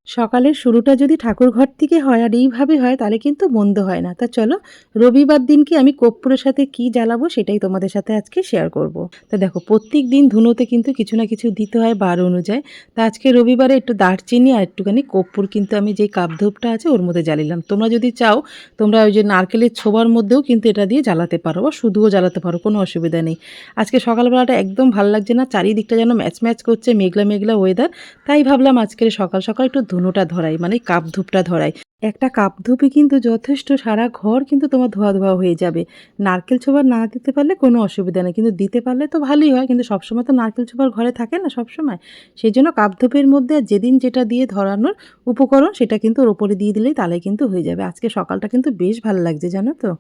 সকালের শুরুটা যদি ঠাকুরঘর থেকে হয় আর এইভাবে হয় তাহলে কিন্তু মন্দ হয় না। তা চলো, রবিবার দিনকে আমি কর্পূরের সাথে কি জ্বালাবো সেটাই তোমাদের সাথে আজকে শেয়ার করব। তা দেখো, প্রত্যেক দিন ধুনোতে কিন্তু কিছু না কিছু দিতে হয় বার অনুযায়ী। তা আজকে রবিবারে একটু দারচিনি আর একটুখানি কর্পূর কিন্তু আমি যেই কাপ ধূপটা আছে ওর মধ্যে জ্বালিলাম। তোমরা যদি চাও তোমরা ওই যে নারকেলের ছোবার মধ্যেও কিন্তু এটা দিয়ে জ্বালাতে পারো বা শুধুও জ্বালাতে পারো, কোনো অসুবিধা নেই। আজকে সকালবেলাটা একদম ভালো লাগছে না, চারিদিকটা যেন ম্যাচ ম্যাচ করছে, মেঘলা মেঘলা ওয়েদার। তাই ভাবলাম আজকের সকাল সকাল একটু ধুনোটা ধরাই, মানে কাপ ধূপটা ধরাই। একটা কাপ ধূপই কিন্তু যথেষ্ট, সারা ঘর কিন্তু তোমার ধোয়া ধোয়া হয়ে যাবে। নারকেল ছোবড় না দিতে পারলে কোনো অসুবিধা নেই, কিন্তু দিতে পারলে তো ভালোই হয়, কিন্তু সবসময় তো নারকেল ছোবড় ঘরে থাকে না সবসময়। সেই জন্য কাপ ধূপের মধ্যে যেদিন যেটা দিয়ে ধরানোর উপকরণ সেটা কিন্তু ওর ওপরে দিয়ে দিলেই তাহলে কিন্তু হয়ে যাবে। আজকে সকালটা কিন্তু বেশ ভালো লাগছে, জানো তো।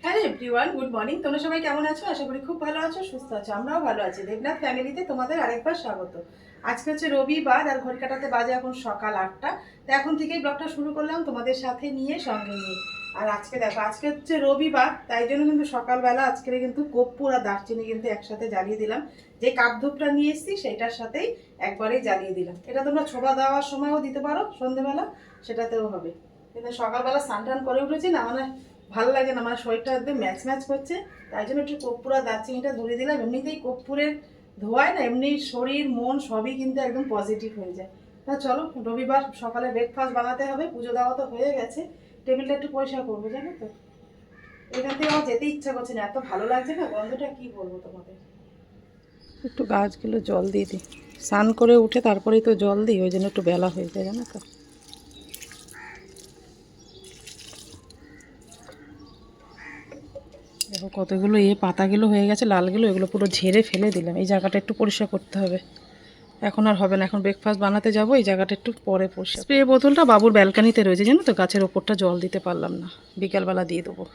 Hello everyone, good morning. তোমরা সবাই কেমন আছো? আশা করি খুব ভালো আছো, সুস্থ আছো। আমরাও ভালো আছি। দেবনাথ ফ্যামিলিতে তোমাদের আরেকবার স্বাগত। আজকে হচ্ছে রবিবার আর ঘড়ি কাটাতে বাজে এখন সকাল 8টা। তো এখন থেকেই ব্লগটা শুরু করলাম তোমাদের সাথে নিয়ে, সঙ্গে নিয়ে। আর আজকে দেখো, আজকে হচ্ছে রবিবার, তাই জন্য কিন্তু সকালবেলা আজকে কিন্তু কর্পূর আর দারচিনি কিন্তু একসাথে জ্বালিয়ে দিলাম। যে কাপ ধূপটা নিয়ে এসেছি সেটার সাথেই একবারেই জ্বালিয়ে দিলাম। এটা তোমরা ছোবা দেওয়ার সময়ও দিতে পারো, সন্ধেবেলা সেটাতেও হবে। কিন্তু সকালবেলা স্নান টান করে উঠেছি না, মানে ভালো লাগে না, আমার শরীরটা একদম ম্যাচ ম্যাচ করছে। তাই জন্য একটু কর্পূর আর দারচিনিটা ধরে দিলাম। এমনিতেই কর্পূরের ধোয়ায় না এমনি শরীর মন সবই কিন্তু একদম পজিটিভ হয়ে যায়। তা চলো, রবিবার সকালে ব্রেকফাস্ট বানাতে হবে, পুজো দেওয়া তো হয়ে গেছে। টেবিলটা একটু পরিষ্কার করবো, জানো তো। এখান থেকে আমার যেতে ইচ্ছা করছে না, এত ভালো লাগছে না, গন্ধটা কি বলবো তোমাদের। একটু গাছগুলো জল দিয়ে দিই, স্নান করে উঠে তারপরেই তো জল দিই, ওই জন্য একটু বেলা হয়ে যায়, জানো তো। দেখো কতগুলো পাতাগুলো হয়ে গেছে লালগুলো, এগুলো পুরো ঝেড়ে ফেলে দিলাম। এই জায়গাটা একটু পরিষ্কার করতে হবে, এখন আর হবে না। এখন ব্রেকফাস্ট বানাতে যাব, এই জায়গাটা একটু পরে পরিষ্কার। স্প্রে বোতলটা বাবুর ব্যালকানিতে রয়েছে, জানো তো, গাছের ওপরটা জল দিতে পারলাম না, বিকালবেলা দিয়ে দেবো।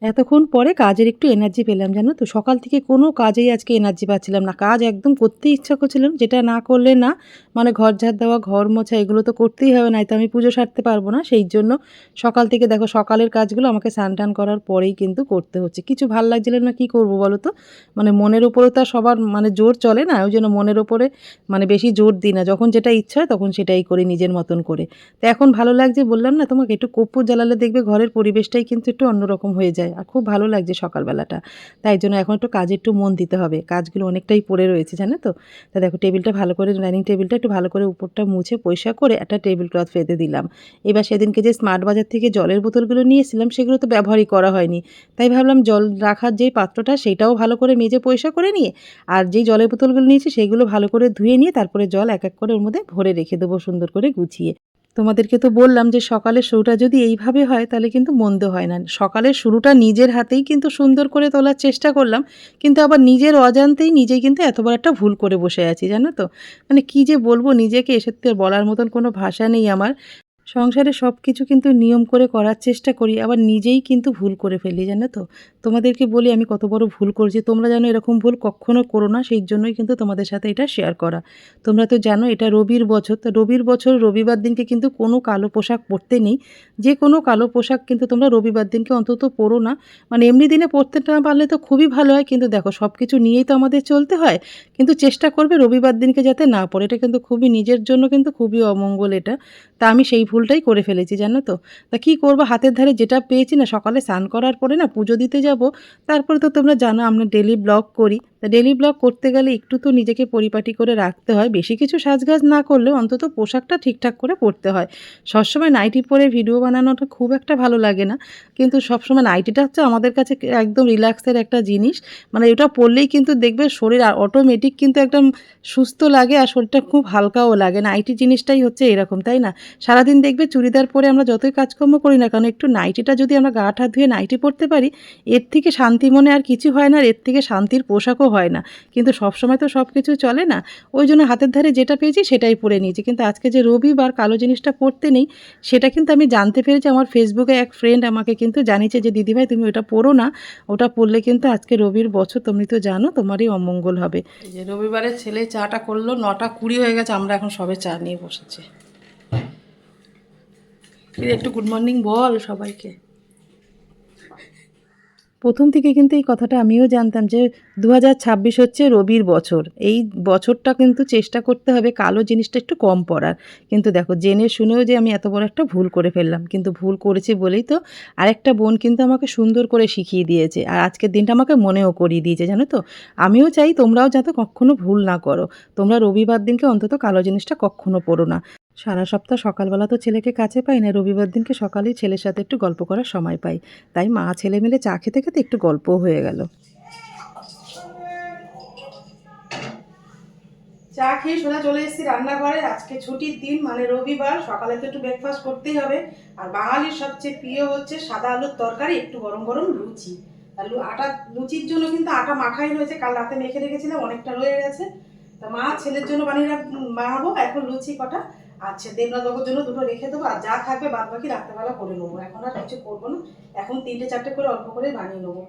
এতক্ষণ পরে কাজের একটু এনার্জি পেলাম, জানো তো। সকাল থেকে কোনো কাজেই আজকে এনার্জি পাচ্ছিলাম না, কাজ একদম করতেই ইচ্ছা করছিল না। যেটা না করলে না, মানে ঘর ঝাড় দেওয়া, ঘর মোছা, এগুলো তো করতেই হবে, নাই তো আমি পুজো সারতে পারবো না। সেই জন্য সকাল থেকে দেখো সকালের কাজগুলো আমাকে স্নান টান করার পরেই কিন্তু করতে হচ্ছে। কিছু ভাল লাগছিল না, কি করব বলো তো। মানে মনের ওপরে তো আর সবার মানে জোর চলে না, ওই জন্য মনের ওপরে মানে বেশি জোর দিই না। যখন যেটা ইচ্ছা হয় তখন সেটাই করি নিজের মতন করে। তো এখন ভালো লাগছে, বললাম না তোমাকে, একটু কর্পূর জ্বালালে দেখবে ঘরের পরিবেশটাই কিন্তু একটু অন্যরকম হয়ে যায়, আর খুব ভালো লাগছে সকালবেলাটা। তাই জন্য এখন একটু কাজে একটু মন দিতে হবে, কাজগুলো অনেকটাই পড়ে রয়েছে, জানো তো। তা দেখো টেবিলটা ভালো করে, ডাইনিং টেবিলটা একটু ভালো করে উপরটা মুছে পরিষ্কার করে একটা টেবিল ক্লথ পেতে দিলাম। এবার সেদিনকে যে স্মার্ট বাজার থেকে জলের বোতলগুলো নিয়েছিলাম সেগুলো তো ব্যবহারই করা হয়নি, তাই ভাবলাম জল রাখার যেই পাত্রটা সেটাও ভালো করে মেজে পরিষ্কার করে নিয়ে, আর যেই জলের বোতলগুলো নিয়েছি সেগুলো ভালো করে ধুয়ে নিয়ে তারপরে জল এক এক করে ওর মধ্যে ভরে রেখে দেবো সুন্দর করে গুছিয়ে। তোমাদেরকে তো বললাম যে সকালের শুরুটা যদি এইভাবে হয় তাহলে কিন্তু মন্দ হয় না। সকালের শুরুটা নিজের হাতেই কিন্তু সুন্দর করে তোলার চেষ্টা করলাম, কিন্তু আবার নিজের অজান্তেই নিজেই কিন্তু এত বড় একটা ভুল করে বসে আছি, জানো তো। মানে কি যে বলবো নিজেকে, এসব তো বলার মতন কোনো ভাষা নেই আমার। সংসারে সব কিছু কিন্তু নিয়ম করে করার চেষ্টা করি, আবার নিজেই কিন্তু ভুল করে ফেলি, জানো তো। তোমাদেরকে বলি আমি কত বড় ভুল করছি, তোমরা জানো এরকম ভুল কখনো করো না, সেই জন্যই কিন্তু তোমাদের সাথে এটা শেয়ার করা। তোমরা তো জানো এটা রবির বছর, তো রবির বছর রবিবার দিনকে কিন্তু কোনো কালো পোশাক পরতে নেই। যে কোনো কালো পোশাক কিন্তু তোমরা রবিবার দিনকে অন্তত পরো না। মানে এমনি দিনে পরতে না পারলে তো খুবই ভালো হয়, কিন্তু দেখো সব কিছু নিয়েই তো আমাদের চলতে হয়। কিন্তু চেষ্টা করবে রবিবার দিনকে যাতে না পড়ে, এটা কিন্তু খুবই নিজের জন্য কিন্তু খুবই অমঙ্গল এটা। তা আমি সেই ভুলটাই করে ফেলেছি, জানো তো। তা কী করবো, হাতের ধারে যেটা পেয়েছি না, সকালে স্নান করার পরে না পুজো দিতে যাব। তারপরে তো তোমরা জানো আমরা ডেলি ব্লগ করি, তা ডেলি ব্লগ করতে গেলে একটু তো নিজেকে পরিপাটি করে রাখতে হয়। বেশি কিছু সাজগাজ না করলেও অন্তত পোশাকটা ঠিকঠাক করে পরতে হয়। সবসময় নাইটি পরে ভিডিও বানানোটা খুব একটা ভালো লাগে না, কিন্তু সবসময় নাইটিটা হচ্ছে আমাদের কাছে একদম রিল্যাক্সের একটা জিনিস। মানে এটা পরলেই কিন্তু দেখবে শরীর আর অটোমেটিক কিন্তু একদম সুস্থ লাগে, আর শরীরটা খুব হালকাও লাগে। নাইটি জিনিসটাই হচ্ছে এরকম, তাই না। সারাদিন দেখবে চুড়িদার পরে আমরা যতই কাজকর্ম করি না কেন, একটু নাইটিটা যদি আমরা গা ঠা ধুয়ে নাইটি পরতে পারি, এর থেকে শান্তি মনে আর কিছু হয় না, আর এর থেকে শান্তির পোশাকও হয় না। কিন্তু সবসময় তো সব কিছু চলে না, ওই জন্য হাতের ধারে যেটা পেয়েছি সেটাই পরে নিয়েছি। কিন্তু আজকে যে রবিবার কালো জিনিসটা পরতে নেই, সেটা কিন্তু আমি জানতে পেরেছি। আমার ফেসবুকে এক ফ্রেন্ড আমাকে কিন্তু জানিয়েছে যে দিদিভাই তুমি ওটা পরো না, ওটা পরলে কিন্তু আজকে রবির বছর, তুমি তো জানো তোমারই অমঙ্গল হবে। এই যে রবিবারে ছেলে চাটা করলো, 9টা 20 হয়ে গেছে, আমরা এখন সবে চা নিয়ে বসেছি। একটু গুড মর্নিং বল সবাইকে। প্রথম থেকে কিন্তু এই কথাটা আমিও জানতাম যে 2026 হচ্ছে রবির বছর। এই বছরটা কিন্তু চেষ্টা করতে হবে কালো জিনিসটা একটু কম পরার। কিন্তু দেখো জেনে শুনেও যে আমি এত বড় একটা ভুল করে ফেললাম। কিন্তু ভুল করেছি বলেই তো আরেকটা বোন কিন্তু আমাকে সুন্দর করে শিখিয়ে দিয়েছে। আর আজকের দিনটা আমাকে মনেও করিয়ে দিয়েছে, জানো তো? আমিও চাই তোমরাও যাতে কক্ষনো ভুল না করো। তোমরা রবিবার দিনকে অন্তত কালো জিনিসটা কক্ষনো পরো না। সারা সপ্তাহ সকালবেলা তো ছেলেকে কাছে পাই না, রবিবার দিনকে সকালেই ছেলের সাথে একটু গল্প করার সময় পাই। তাই মা ছেলে মিলে চা খেতে খেতে একটু গল্পও হয়ে গেল। চা খেয়ে সোজা চলে এসেছি রান্নাঘরে। আজকে ছুটির দিন, মানে রবিবার, সকালে তো একটু ব্রেকফাস্ট করতেই হবে। আর বাঙালির সবচেয়ে প্রিয় হচ্ছে সাদা আলুর তরকারি, একটু গরম গরম লুচি। আর আটা লুচির জন্য কিন্তু আটা মাখাই রয়েছে, কাল রাতে মেখে রেখেছিলাম, অনেকটা রয়ে গেছে। তা মা ছেলের জন্য বানাবো এখন লুচি কটা। আচ্ছা, দেবনাথবাবুর জন্য দুটো রেখে দেবো, আর যা থাকবে বাদ বাকি রাত্রেবেলা করে নেবো। এখন আর কিছু করবো না, এখন 3-4টে করে অল্প করে বানিয়ে নেবো।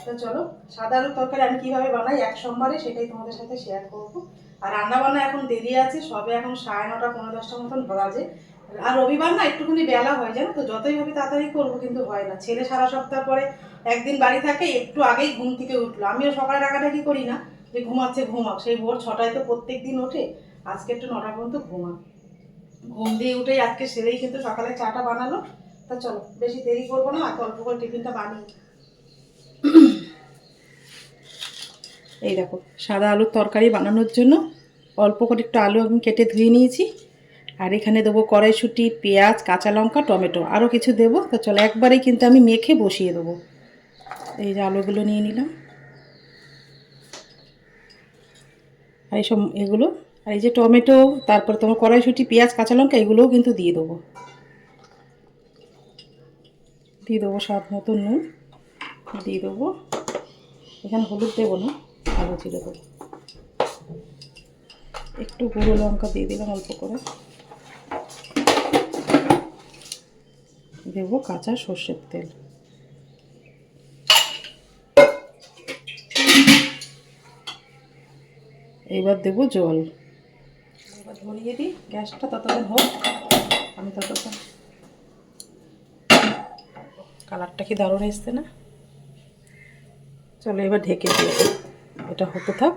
তো চলো, সাদা আলুর তরকারি আমি কীভাবে বানাই এক সোমবারে সেটাই তোমাদের সাথে শেয়ার করবো। আর রান্নাবান্না এখন দেরি আছে, সবে এখন 9:30 9:10টার মতন বাজে। আর রবিবার না একটুখানি বেলা হয়, জানো তো? যতই ভাবে তাড়াতাড়ি করবো কিন্তু হয় না। ছেলে সারা সপ্তাহ পরে একদিন বাড়ি থাকে, একটু আগেই ঘুম থেকে উঠলো। আমিও সকালে ডাকাডাকি করি না যে ঘুমাচ্ছে ঘুমাক, সেই ভোর 6টায় তো প্রত্যেক দিন ওঠে। আজকে একটু 9টা পর্যন্ত ঘুমাক। ঘুম দিয়ে উঠেই আজকে সেরেই কিন্তু সকালে চাটা বানালো। তা চলো বেশি দেরি করবো না, অল্প করে টিফিনটা বানিয়ে। এই দেখো, সাদা আলুর তরকারি বানানোর জন্য অল্প করে একটু আলু আমি কেটে ধুয়ে নিয়েছি। আর এখানে দেবো কড়াইশুঁটি, পেঁয়াজ, কাঁচা লঙ্কা, টমেটো, আরও কিছু দেবো। তো চলো একবারেই কিন্তু আমি মেখে বসিয়ে দেবো। এই যে আলুগুলো নিয়ে নিলাম, আর এইসব এগুলো, আর এই যে টমেটো, তারপরে তোমার কড়াইশুঁটি, পেঁয়াজ, কাঁচা লঙ্কা, এগুলোও কিন্তু দিয়ে দেবো। দিয়ে দেবো স্বাদ মতো নুন, দিয়ে দেবো, এখানে হলুদ দেবো না, আলু জিরে দেবো, একটু গুঁড়ো লঙ্কা দিয়ে দিলাম অল্প করে, দেবো কাঁচা সর্ষের তেল, এইবার দেবো জল। এবার ধরিয়ে দিই গ্যাসটা, ততক্ষণ হোক, আমি ততক্ষণ। কালারটা কি দারুণ এসছে না? চলো এবার ঢেকে দিয়ে এটা হতে থাক।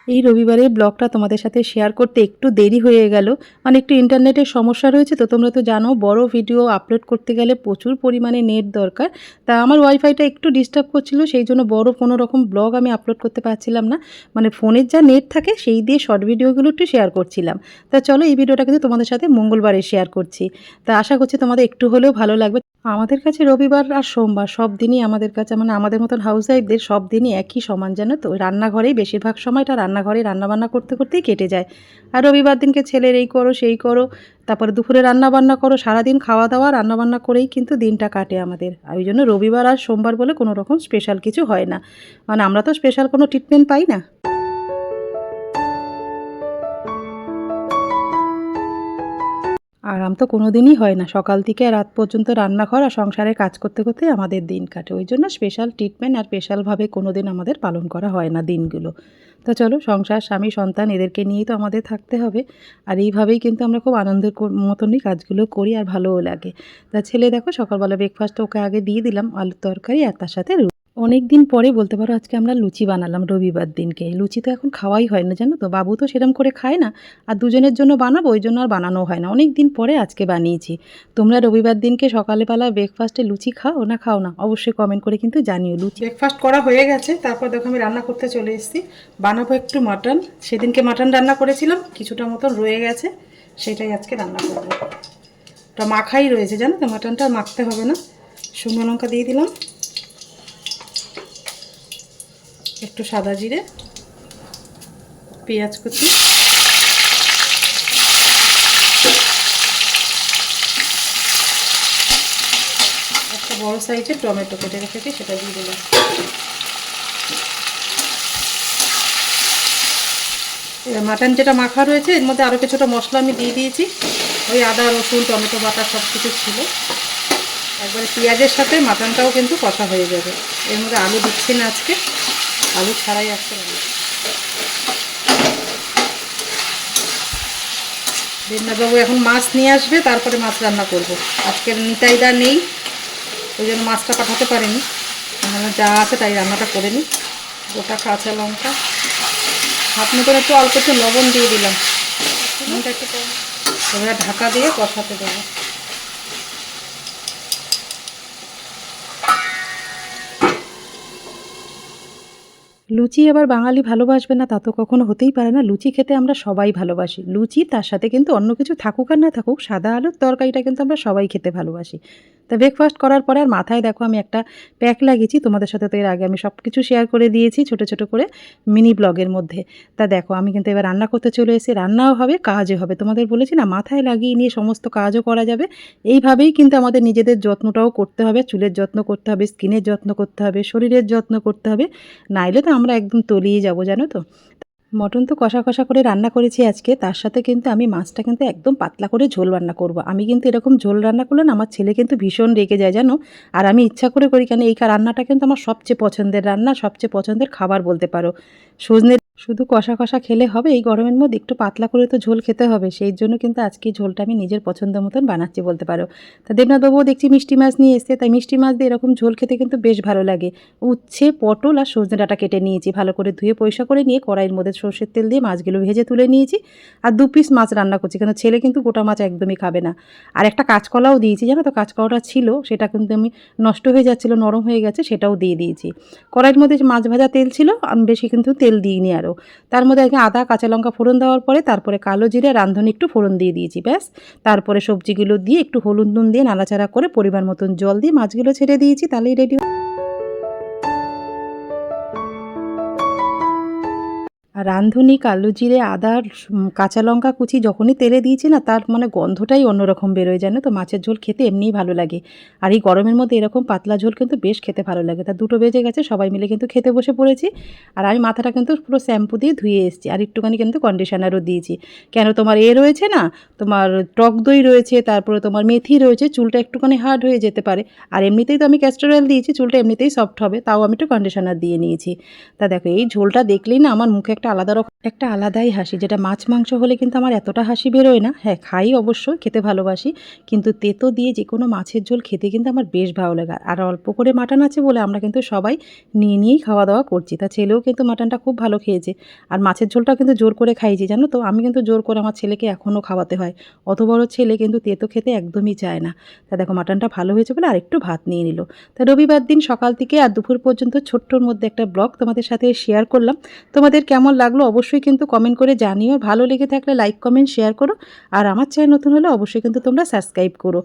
এই রবিবারের ব্লগটা তোমাদের সাথে শেয়ার করতে একটু দেরি হয়ে গেল, মানে একটু ইন্টারনেটের সমস্যা রয়েছে। তো তোমরা তো জানো বড় ভিডিও আপলোড করতে গেলে প্রচুর পরিমাণে নেট দরকার। তা আমার ওয়াইফাইটা একটু ডিস্টার্ব করছিল, সেই জন্য বড় কোনো রকম ব্লগ আমি আপলোড করতে পারছিলাম না। মানে ফোনের যা নেট থাকে সেই দিয়ে শর্ট ভিডিওগুলো একটু শেয়ার করছিলাম। তা চলো এই ভিডিওটা কিন্তু তোমাদের সাথে মঙ্গলবারে শেয়ার করছি। তা আশা করছি তোমাদের একটু হলেও ভালো লাগবে। আমাদের কাছে রবিবার আর সোমবার সব দিনই আমাদের কাছে, মানে আমাদের মতন হাউস ওয়াইফদের সব দিনই একই সমান, জানো তো? রান্নাঘরেই বেশিরভাগ সময়টা রান্নাঘরেই রান্নাবান্না করতে করতেই কেটে যায়। আর রবিবার দিনকে ছেলের এই করো সেই করো, তারপরে দুপুরে রান্নাবান্না করো, সারাদিন খাওয়া দাওয়া রান্নাবান্না করেই কিন্তু দিনটা কাটে আমাদের। আর ওই জন্য রবিবার আর সোমবার বলে কোনো রকম স্পেশাল কিছু হয় না, মানে আমরা তো স্পেশাল কোনো ট্রিটমেন্ট পাই না। আরাম তো কোনো দিনই হয় না, সকাল থেকে রাত পর্যন্ত রান্নাঘর আর সংসারে কাজ করতে করতে আমাদের দিন কাটে। ওই জন্য স্পেশাল ট্রিটমেন্ট আর স্পেশালভাবে কোনো দিন আমাদের পালন করা হয় না দিনগুলো। তো চলো, সংসার, স্বামী, সন্তান, এদেরকে নিয়েই তো আমাদের থাকতে হবে। আর এইভাবেই কিন্তু আমরা খুব আনন্দের মতনই কাজগুলো করি, আর ভালোও লাগে। তা ছেলে দেখো সকালবেলা ব্রেকফাস্টটা ওকে আগে দিয়ে দিলাম, আলুর তরকারি আর তার সাথে অনেক দিন পরে বলতে পারো আজকে আমরা লুচি বানালাম রবিবার দিনকে। লুচি তো এখন খাওয়াই হয় না, জানো তো? বাবু তো সেরকম করে খায় না, আর দুজনের জন্য বানাবো ওই জন্য আর বানানো হয় না। অনেক দিন পরে আজকে বানিয়েছি। তোমরা রবিবার দিনকে সকালবেলা ব্রেকফাস্টে লুচি খাও না খাও না অবশ্যই কমেন্ট করে কিন্তু জানিও। লুচি ব্রেকফাস্ট করা হয়ে গেছে, তারপর দেখো আমি রান্না করতে চলে এসেছি। বানাবো একটু মাটন। সেদিনকে মাটন রান্না করেছিলাম, কিছুটা মতন রয়ে গেছে, সেটাই আজকে রান্না করবো। ওটা মাখাই রয়েছে, জানো তো? মাটনটা মাখতে হবে না। শুকনো লঙ্কা দিয়ে দিলাম, একটু সাদা জিরে, পেঁয়াজ কুচি, একটা বড় সাইজের টমেটো কেটে রেখেছি, সেটা দিয়ে দিলাম। এবার মাটন যেটা মাখা রয়েছে এর মধ্যে আরও কিছুটা মশলা আমি দিয়ে দিয়েছি, ওই আদা রসুন টমেটো বাটা সব কিছু ছিল। একবারে পেঁয়াজের সাথে মাটনটাও কিন্তু কষা হয়ে যাবে। এর মধ্যে আলু দিচ্ছি না আজকে, আলু ছাড়াই আসতে রান্না। দেবনাথবাবু এখন মাছ নিয়ে আসবে, তারপরে মাছ রান্না করব। আজকের নিতাইদা নেই, ওই জন্য মাছটা পাঠাতে পারিনি। যা আছে তাই রান্নাটা করে নিই। গোটা কাঁচা লঙ্কা, হাত মতন একটু অল্প একটু লবণ দিয়ে দিলাম, এবার ঢাকা দিয়ে কষাতে দেবো। লুচি আবার বাঙালি ভালোবাসবে না তা তো কখনো হতেই পারে না। লুচি খেতে আমরা সবাই ভালোবাসি। লুচি তার সাথে কিন্তু অন্য কিছু থাকুক আর না থাকুক, সাদা আলুর তরকারিটা কিন্তু আমরা সবাই খেতে ভালোবাসি। তা ব্রেকফাস্ট করার পরে আর মাথায় দেখো আমি একটা প্যাক লাগিয়েছি। তোমাদের সাথে তো এর আগে আমি সব কিছু শেয়ার করে দিয়েছি ছোট, ছোট করে মিনি ব্লগের মধ্যে। তা দেখো আমি কিন্তু এবার রান্না করতে চলে এসেছি। রান্নাও হবে, কাজও হবে। তোমাদের বলেছি না, মাথায় লাগিয়ে নিয়ে সমস্ত কাজও করা যাবে। এইভাবেই কিন্তু আমাদের নিজেদের যত্নটাও করতে হবে। চুলের যত্ন করতে হবে, স্কিনের যত্ন করতে হবে, শরীরের যত্ন করতে হবে। নাইলে তো আমরা একদম তলিয়ে যাব, জানো তো। মটন তো কষা কষা করে রান্না করেছি আজকে, তার সাথে কিন্তু আমি মাছটা কিন্তু একদম পাতলা করে ঝোল রান্না করব। আমি কিন্তু এরকম ঝোল রান্না করলে না আমার ছেলে কিন্তু ভীষণ রেগে যায়, জানো। আর আমি ইচ্ছা করে করি, কেন এই রান্নাটা কিন্তু আমার সবচেয়ে পছন্দের রান্না, সবচেয়ে পছন্দের খাবার বলতে পারো। সজনে শুধু কষা কষা খেলে হবে, এই গরমের মধ্যে একটু পাতলা করে তো ঝোল খেতে হবে। সেই জন্য কিন্তু আজকে ঝোলটা আমি নিজের পছন্দ মতন বানাচ্ছি বলতে পারো। তা দেবনাথবাবুও দেখছি মিষ্টি মাছ নিয়ে এসছে, তাই মিষ্টি মাছ দিয়ে এরকম ঝোল খেতে কিন্তু বেশ ভালো লাগে। উচ্ছে, পটল আর সজনে ডাঁটা কেটে নিয়েছি, ভালো করে ধুয়ে পরিষ্কার করে নিয়ে কড়াইয়ের মধ্যে সর্ষের তেল দিয়ে মাছগুলো ভেজে তুলে নিয়েছি। আর 2 পিস মাছ রান্না করছি, কেন ছেলে কিন্তু গোটা মাছ একদমই খাবে না। আর একটা কাঁচকলাও দিয়েছি, জানো তো, কাঁচকলাটা ছিল, সেটা কিন্তু আমি নষ্ট হয়ে যাচ্ছিলো, নরম হয়ে গেছে, সেটাও দিয়ে দিয়েছি। কড়াইয়ের মধ্যে মাছ ভাজা তেল ছিল, আমি বেশি কিন্তু তেল দিইনি আরও। তার মধ্যে আগে আদা কাঁচা লঙ্কা ফোড়ন দেওয়ার পরে তারপরে কালো জিরে রাঁধুনি একটু ফোড়ন দিয়ে দিয়েছি, ব্যাস। তারপরে সবজিগুলো দিয়ে একটু হলুদ নুন দিয়ে নাড়াচাড়া করে পরিমাণ মতন জল দিয়ে মাছগুলো ছেড়ে দিয়েছি, তাহলেই রেডি। আর রাঁধুনি কালো জিরে আদা কাঁচা লঙ্কা কুচি যখনই তেলে দিয়েছি না, তার মানে গন্ধটাই অন্যরকম বেরোয়, জানো তো। মাছের ঝোল খেতে এমনিই ভালো লাগে, আর এই গরমের মধ্যে এরকম পাতলা ঝোল কিন্তু বেশ খেতে ভালো লাগে। তা 2টো বেজে গেছে, সবাই মিলে কিন্তু খেতে বসে পড়েছি। আর আমি মাথাটা কিন্তু পুরো শ্যাম্পু দিয়ে ধুয়ে এসেছি, আর একটুখানি কিন্তু কন্ডিশনারও দিয়েছি। কেন, তোমার রয়েছে না, তোমার টক দই রয়েছে, তারপরে তোমার মেথি রয়েছে, চুলটা একটুখানি হার্ড হয়ে যেতে পারে। আর এমনিতেই তো আমি ক্যাস্টর অয়েল দিয়েছি, চুলটা এমনিতেই সফট হবে, তাও আমি একটু কন্ডিশনার দিয়ে নিয়েছি। তা দেখো এই ঝোলটা দেখলেই না আমার মুখে একটা আলাদাই হাসি, যেটা মাছ মাংস হলে কিন্তু আমার এতটা হাসি বেরোয় না। হ্যাঁ, খাই অবশ্যই, খেতে ভালোবাসি, কিন্তু তেতো দিয়ে যে কোনো মাছের ঝোল খেতে কিন্তু আমার বেশ ভালো লাগে। আর অল্প করে মাটন আছে বলে আমরা কিন্তু সবাই নিয়েই খাওয়া দাওয়া করছি। তা ছেলেও কিন্তু মাটনটা খুব ভালো খেয়েছে, আর মাছের ঝোলটাও কিন্তু জোর করে খাইয়েছি, জানো তো। আমি কিন্তু জোর করে আমার ছেলেকে এখনও খাওয়াতে হয়, অত বড় ছেলে কিন্তু তেতো খেতে একদমই চায় না। তা দেখো মাটনটা ভালো হয়েছে বলে আরেকটু ভাত নিয়ে নিল। তা রবিবার দিন সকাল থেকে আর দুপুর পর্যন্ত ছোট্টর মধ্যে একটা ব্লগ তোমাদের সাথে শেয়ার করলাম। তোমাদের কেমন লাগলো অবশ্যই কিন্তু কমেন্ট করে জানিও। ভালো লেগে থাকলে লাইক কমেন্ট শেয়ার করো, আর আমার চ্যানেল নতুন হলে অবশ্যই কিন্তু তোমরা সাবস্ক্রাইব করো।